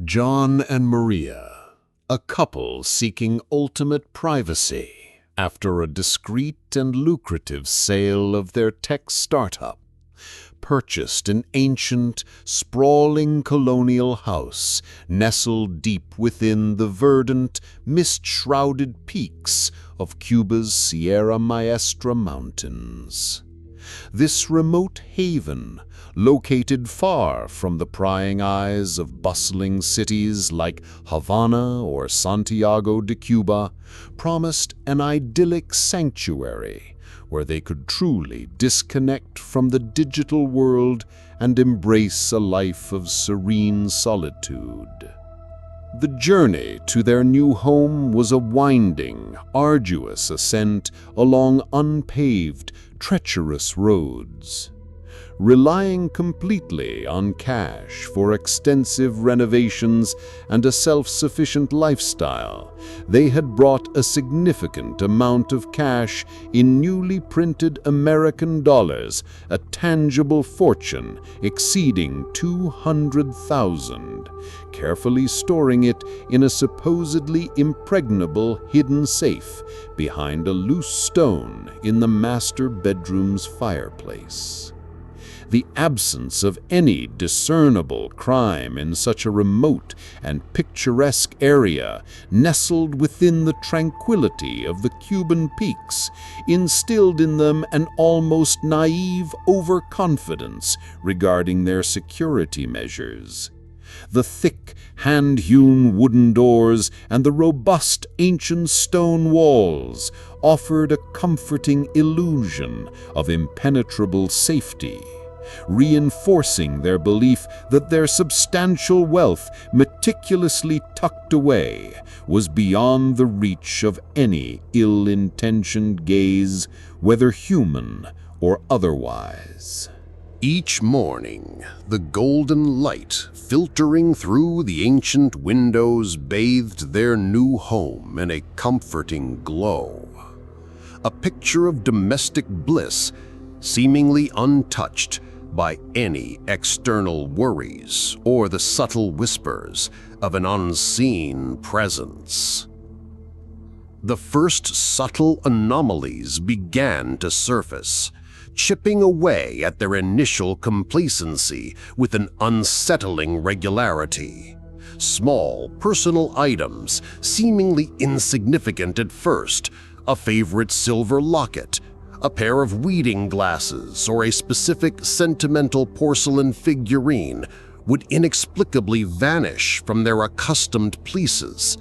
John and Maria, a couple seeking ultimate privacy after a discreet and lucrative sale of their tech startup, purchased an ancient, sprawling colonial house nestled deep within the verdant, mist-shrouded peaks of Cuba's Sierra Maestra mountains. This remote haven, located far from the prying eyes of bustling cities like Havana or Santiago de Cuba, promised an idyllic sanctuary where they could truly disconnect from the digital world and embrace a life of serene solitude. The journey to their new home was a winding, arduous ascent along unpaved, treacherous roads. Relying completely on cash for extensive renovations and a self-sufficient lifestyle, they had brought a significant amount of cash in newly printed American dollars, a tangible fortune exceeding $200,000, carefully storing it in a supposedly impregnable hidden safe behind a loose stone in the master bedroom's fireplace. The absence of any discernible crime in such a remote and picturesque area, nestled within the tranquility of the Cuban peaks, instilled in them an almost naive overconfidence regarding their security measures. The thick, hand-hewn wooden doors and the robust ancient stone walls offered a comforting illusion of impenetrable safety, reinforcing their belief that their substantial wealth, meticulously tucked away, was beyond the reach of any ill-intentioned gaze, whether human or otherwise. Each morning, the golden light filtering through the ancient windows bathed their new home in a comforting glow. A picture of domestic bliss, seemingly untouched by any external worries or the subtle whispers of an unseen presence. The first subtle anomalies began to surface, chipping away at their initial complacency with an unsettling regularity. Small, personal items, seemingly insignificant at first, a favorite silver locket, a pair of reading glasses, or a specific sentimental porcelain figurine, would inexplicably vanish from their accustomed places,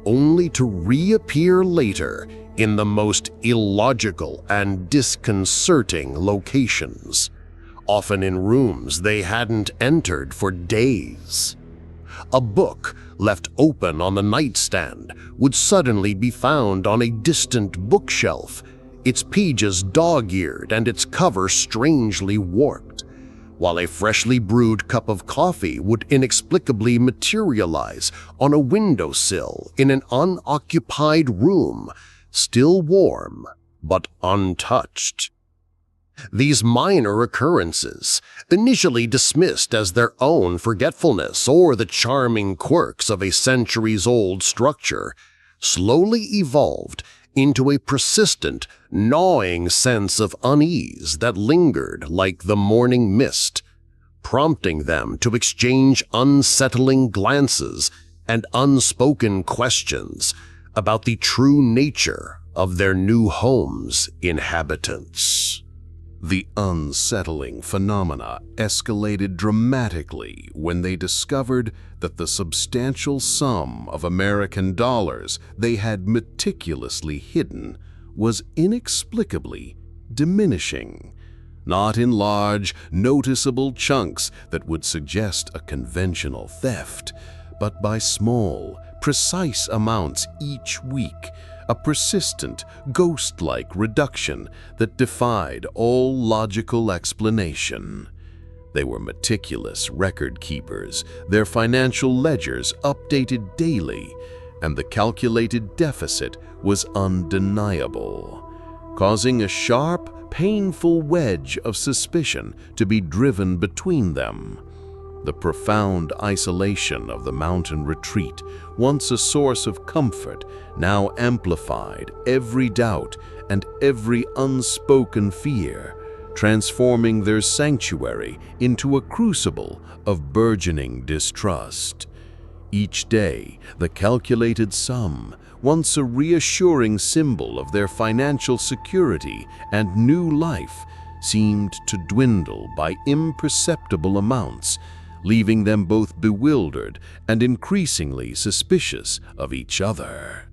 only to reappear later in the most illogical and disconcerting locations, often in rooms they hadn't entered for days. A book left open on the nightstand would suddenly be found on a distant bookshelf, its pages dog-eared and its cover strangely warped, while a freshly brewed cup of coffee would inexplicably materialize on a windowsill in an unoccupied room, still warm but untouched. These minor occurrences, initially dismissed as their own forgetfulness or the charming quirks of a centuries-old structure, slowly evolved into a persistent, gnawing sense of unease that lingered like the morning mist, prompting them to exchange unsettling glances and unspoken questions about the true nature of their new home's inhabitants. The unsettling phenomena escalated dramatically when they discovered that the substantial sum of American dollars they had meticulously hidden was inexplicably diminishing, not in large, noticeable chunks that would suggest a conventional theft, but by small, precise amounts each week, a persistent, ghost-like reduction that defied all logical explanation. They were meticulous record keepers, their financial ledgers updated daily, and the calculated deficit was undeniable, causing a sharp, painful wedge of suspicion to be driven between them. The profound isolation of the mountain retreat, once a source of comfort, now amplified every doubt and every unspoken fear, transforming their sanctuary into a crucible of burgeoning distrust. Each day, the calculated sum, once a reassuring symbol of their financial security and new life, seemed to dwindle by imperceptible amounts, leaving them both bewildered and increasingly suspicious of each other.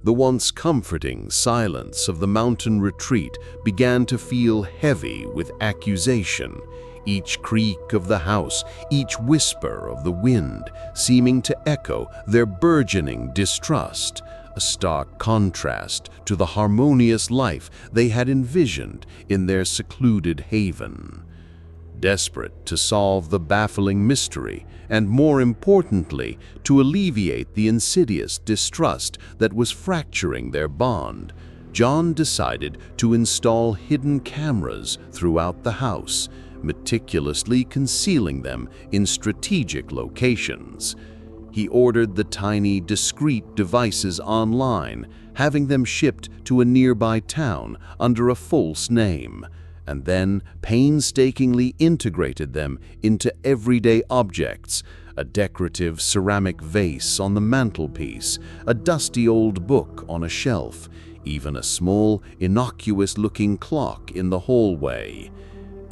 The once comforting silence of the mountain retreat began to feel heavy with accusation, each creak of the house, each whisper of the wind seeming to echo their burgeoning distrust, a stark contrast to the harmonious life they had envisioned in their secluded haven. Desperate to solve the baffling mystery, and more importantly, to alleviate the insidious distrust that was fracturing their bond, John decided to install hidden cameras throughout the house, meticulously concealing them in strategic locations. He ordered the tiny, discreet devices online, having them shipped to a nearby town under a false name, and then painstakingly integrated them into everyday objects: a decorative ceramic vase on the mantelpiece, a dusty old book on a shelf, even a small, innocuous-looking clock in the hallway.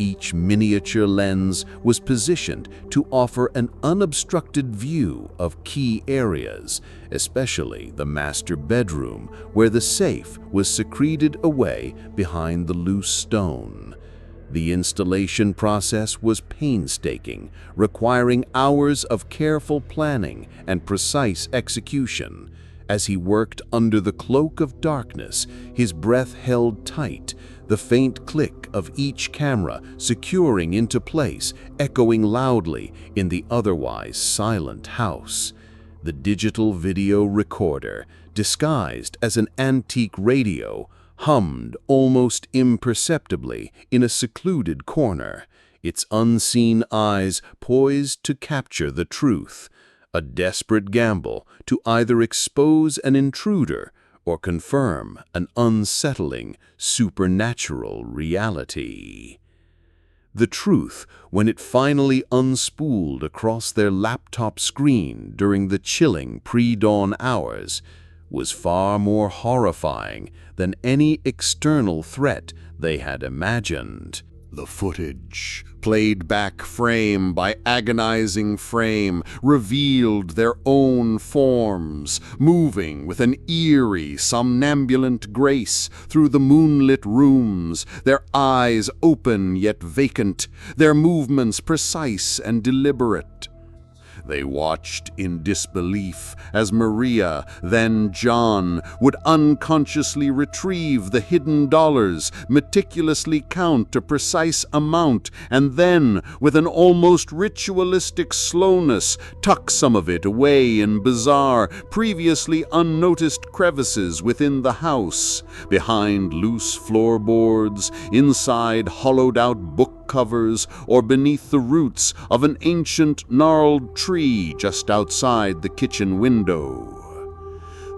Each miniature lens was positioned to offer an unobstructed view of key areas, especially the master bedroom, where the safe was secreted away behind the loose stone. The installation process was painstaking, requiring hours of careful planning and precise execution. As he worked under the cloak of darkness, his breath held tight, the faint click of each camera securing into place, echoing loudly in the otherwise silent house. The digital video recorder, disguised as an antique radio, hummed almost imperceptibly in a secluded corner, its unseen eyes poised to capture the truth, a desperate gamble to either expose an intruder or confirm an unsettling, supernatural reality. The truth, when it finally unspooled across their laptop screen during the chilling pre-dawn hours, was far more horrifying than any external threat they had imagined. The footage, played back frame by agonizing frame, revealed their own forms, moving with an eerie, somnambulant grace through the moonlit rooms, their eyes open yet vacant, their movements precise and deliberate. They watched in disbelief as Maria, then John, would unconsciously retrieve the hidden dollars, meticulously count a precise amount, and then, with an almost ritualistic slowness, tuck some of it away in bizarre, previously unnoticed crevices within the house, behind loose floorboards, inside hollowed-out book covers, or beneath the roots of an ancient gnarled tree just outside the kitchen window.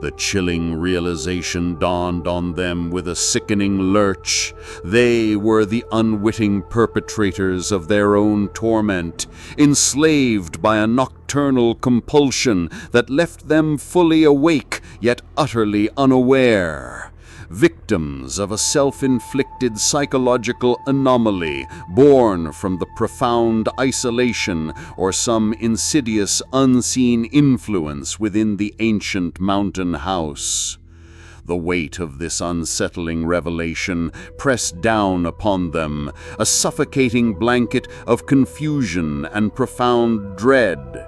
The chilling realization dawned on them with a sickening lurch. They were the unwitting perpetrators of their own torment, enslaved by a nocturnal compulsion that left them fully awake yet utterly unaware. Victims of a self-inflicted psychological anomaly born from the profound isolation or some insidious unseen influence within the ancient mountain house. The weight of this unsettling revelation pressed down upon them, a suffocating blanket of confusion and profound dread.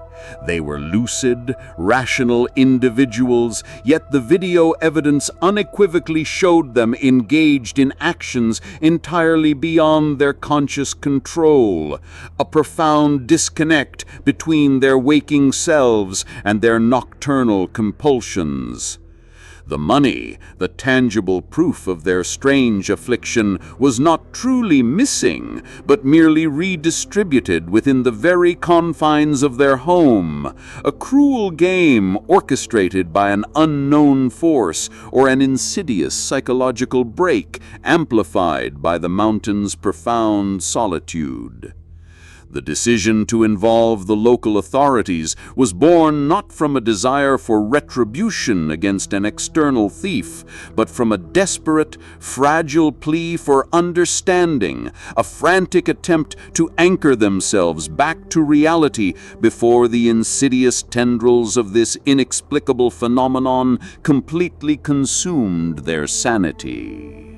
They were lucid, rational individuals, yet the video evidence unequivocally showed them engaged in actions entirely beyond their conscious control, a profound disconnect between their waking selves and their nocturnal compulsions. The money, the tangible proof of their strange affliction, was not truly missing, but merely redistributed within the very confines of their home, a cruel game orchestrated by an unknown force or an insidious psychological break amplified by the mountain's profound solitude. The decision to involve the local authorities was born not from a desire for retribution against an external thief, but from a desperate, fragile plea for understanding, a frantic attempt to anchor themselves back to reality before the insidious tendrils of this inexplicable phenomenon completely consumed their sanity.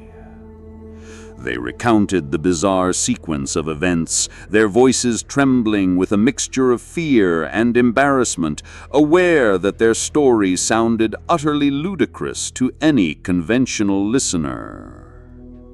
They recounted the bizarre sequence of events, their voices trembling with a mixture of fear and embarrassment, aware that their story sounded utterly ludicrous to any conventional listener.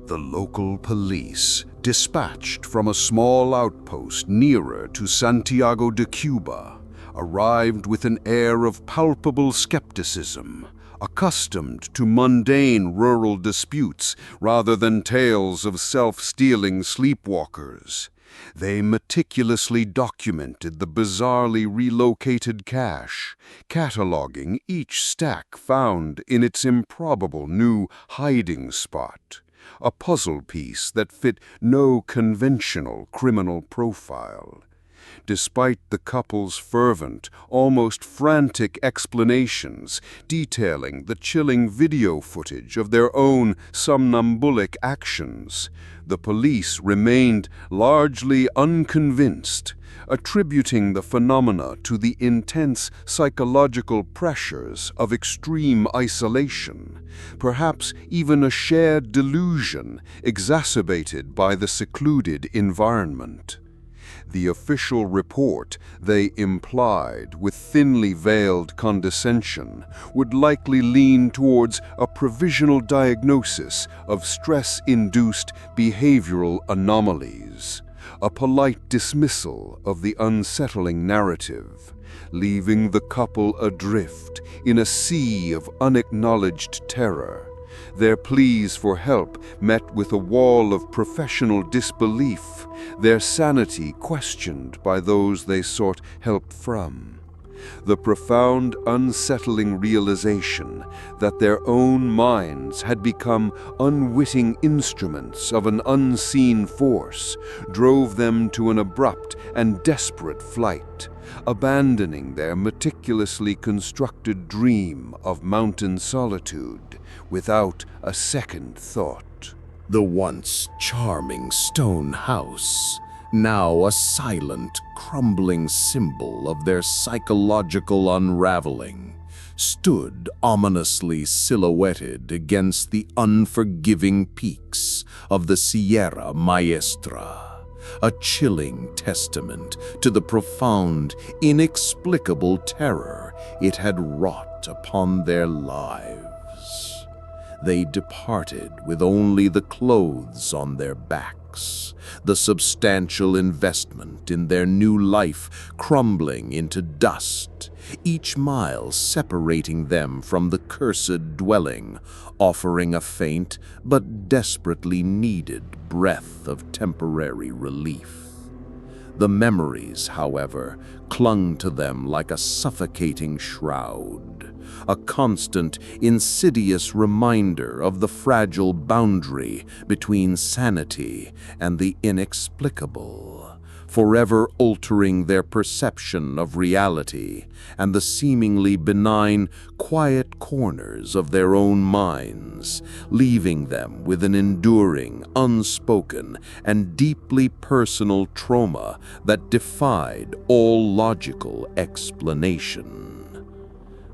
The local police, dispatched from a small outpost nearer to Santiago de Cuba, arrived with an air of palpable skepticism, accustomed to mundane rural disputes rather than tales of self-stealing sleepwalkers. They meticulously documented the bizarrely relocated cache, cataloging each stack found in its improbable new hiding spot, a puzzle piece that fit no conventional criminal profile. Despite the couple's fervent, almost frantic explanations detailing the chilling video footage of their own somnambulic actions, the police remained largely unconvinced, attributing the phenomena to the intense psychological pressures of extreme isolation, perhaps even a shared delusion exacerbated by the secluded environment. The official report, they implied with thinly veiled condescension, would likely lean towards a provisional diagnosis of stress-induced behavioral anomalies, a polite dismissal of the unsettling narrative, leaving the couple adrift in a sea of unacknowledged terror. Their pleas for help met with a wall of professional disbelief, their sanity questioned by those they sought help from. The profound, unsettling realization that their own minds had become unwitting instruments of an unseen force drove them to an abrupt and desperate flight, abandoning their meticulously constructed dream of mountain solitude without a second thought. The once charming stone house, now a silent, crumbling symbol of their psychological unraveling, stood ominously silhouetted against the unforgiving peaks of the Sierra Maestra, a chilling testament to the profound, inexplicable terror it had wrought upon their lives. They departed with only the clothes on their backs, the substantial investment in their new life crumbling into dust, each mile separating them from the cursed dwelling, offering a faint but desperately needed breath of temporary relief. The memories, however, clung to them like a suffocating shroud, a constant, insidious reminder of the fragile boundary between sanity and the inexplicable, forever altering their perception of reality and the seemingly benign, quiet corners of their own minds, leaving them with an enduring, unspoken, and deeply personal trauma that defied all logical explanation.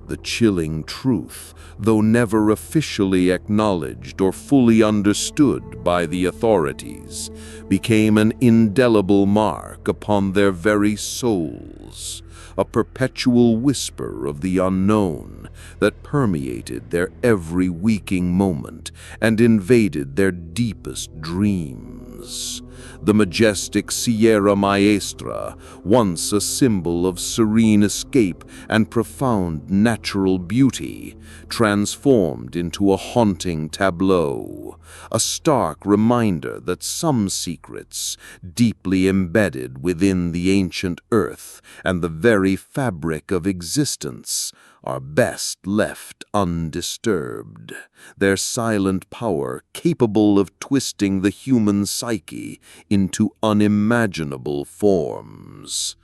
The chilling truth, though never officially acknowledged or fully understood by the authorities, became an indelible mark upon their very souls, a perpetual whisper of the unknown that permeated their every waking moment and invaded their deepest dreams. The majestic Sierra Maestra, once a symbol of serene escape and profound natural beauty, transformed into a haunting tableau, a stark reminder that some secrets, deeply embedded within the ancient earth and the very fabric of existence, are best left undisturbed, their silent power capable of twisting the human psyche into unimaginable forms.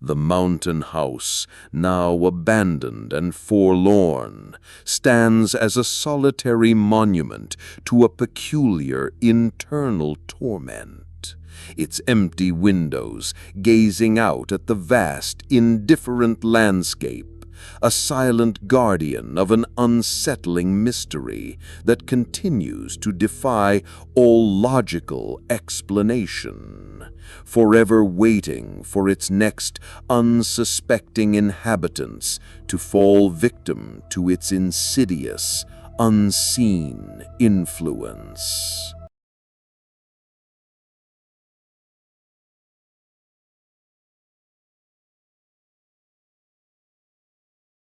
The mountain house, now abandoned and forlorn, stands as a solitary monument to a peculiar internal torment. Its empty windows gazing out at the vast, indifferent landscape, a silent guardian of an unsettling mystery that continues to defy all logical explanation, forever waiting for its next unsuspecting inhabitants to fall victim to its insidious, unseen influence.